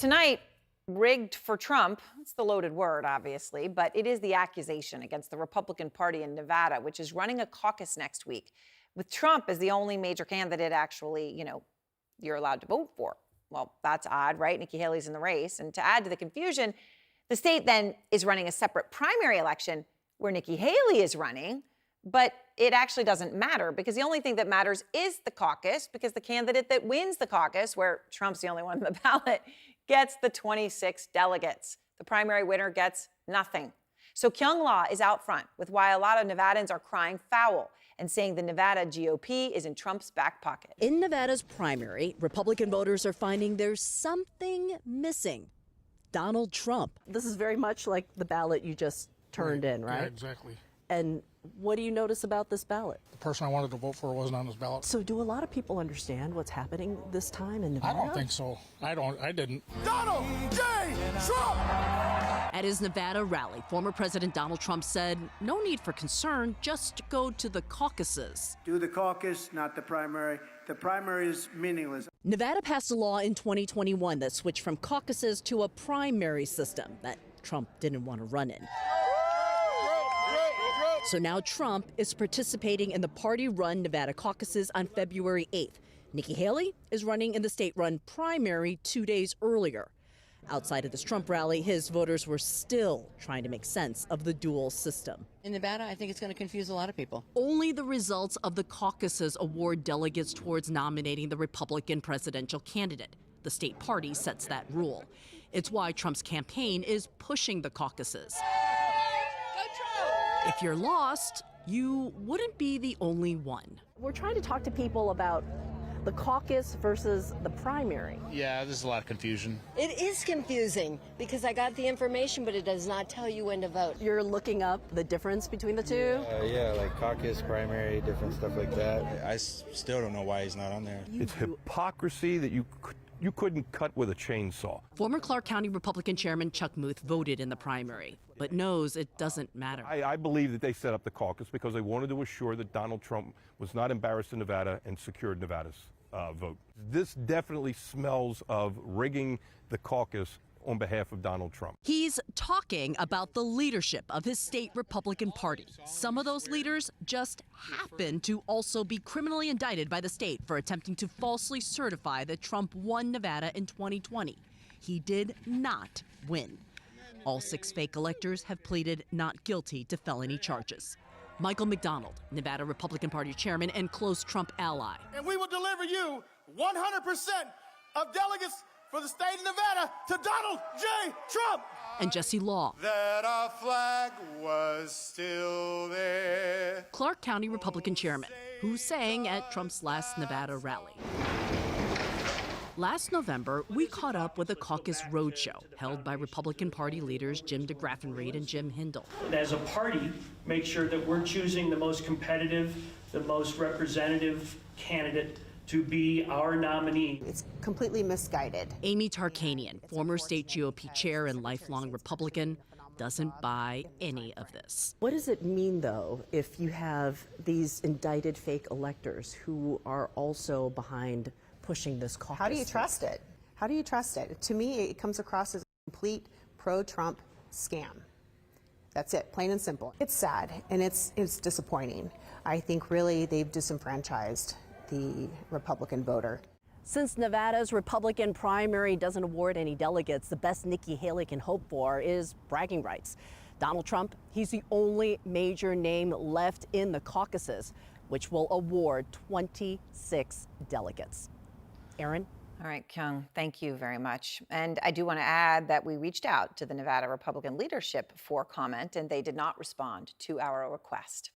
tonight, rigged for Trump, it's the loaded word, obviously, but it is the accusation against the Republican Party in Nevada, which is running a caucus next week, with Trump as the only major candidate actually, you're allowed to vote for. Well, that's odd, right? Nikki Haley's in the race. And to add to the confusion, the state then is running a separate primary election where Nikki Haley is running, but it actually doesn't matter because the only thing that matters is the caucus, because the candidate that wins the caucus, where Trump's the only one on the ballot, gets the 26 delegates. The primary winner gets nothing. So Kyung Law is out front with why a lot of Nevadans are crying foul and saying the Nevada GOP is in Trump's back pocket. In Nevada's primary, Republican voters are finding there's something missing. Donald Trump. This is very much like the ballot you just turned in, right? Yeah, exactly. And what do you notice about this ballot? The person I wanted to vote for wasn't on this ballot. So do a lot of people understand what's happening this time in Nevada? I don't think so. I didn't. Donald J. Trump! At his Nevada rally, former President Donald Trump said, no need for concern, just go to the caucuses. Do the caucus, not the primary. The primary is meaningless. Nevada passed a law in 2021 that switched from caucuses to a primary system that Trump didn't want to run in. So now Trump is participating in the party-run Nevada caucuses on February 8th. Nikki Haley is running in the state-run primary 2 days earlier. Outside of this Trump rally, his voters were still trying to make sense of the dual system. In Nevada, I think it's going to confuse a lot of people. Only the results of the caucuses award delegates towards nominating the Republican presidential candidate. The state party sets that rule. It's why Trump's campaign is pushing the caucuses. If you're lost, you wouldn't be the only one. We're trying to talk to people about the caucus versus the primary. Yeah, there's a lot of confusion. It is confusing because I got the information, but it does not tell you when to vote. You're looking up the difference between the two? Yeah, like caucus, primary, different stuff like that. I still don't know why he's not on there. It's hypocrisy that you couldn't cut with a chainsaw. Former Clark County Republican Chairman Chuck Muth voted in the primary, but knows it doesn't matter. I believe that they set up the caucus because they wanted to assure that Donald Trump was not embarrassed in Nevada and secured Nevada's vote. This definitely smells of rigging the caucus on behalf of Donald Trump. He's talking about the leadership of his state Republican Party. Some of those leaders just happen to also be criminally indicted by the state for attempting to falsely certify that Trump won Nevada in 2020. He did not win. All 6 fake electors have pleaded not guilty to felony charges. Michael McDonald, Nevada Republican Party chairman and close Trump ally. And we will deliver you 100% of delegates for the state of Nevada to Donald J. Trump. And Jesse Law, That our flag was still there. Clark County Republican chairman, who sang at Trump's last Nevada rally. Last November, we caught up with a caucus roadshow held by Republican Party leaders Jim DeGraffenreid and Jim Hindle. As a party, make sure that we're choosing the most competitive, the most representative candidate to be our nominee. It's completely misguided. Amy Tarkanian, former state GOP chair and lifelong Republican, doesn't buy any of this. What does it mean, though, if you have these indicted fake electors who are also behind pushing this caucus? How do you trust it? How do you trust it? To me, it comes across as a complete pro-Trump scam. That's it, plain and simple. It's sad, and it's disappointing. I think really they've disenfranchised the Republican voter. Since Nevada's Republican primary doesn't award any delegates, the best Nikki Haley can hope for is bragging rights. Donald Trump, he's the only major name left in the caucuses, which will award 26 delegates. Aaron? All right, Kyung, thank you very much. And I do want to add that we reached out to the Nevada Republican leadership for comment, and they did not respond to our request.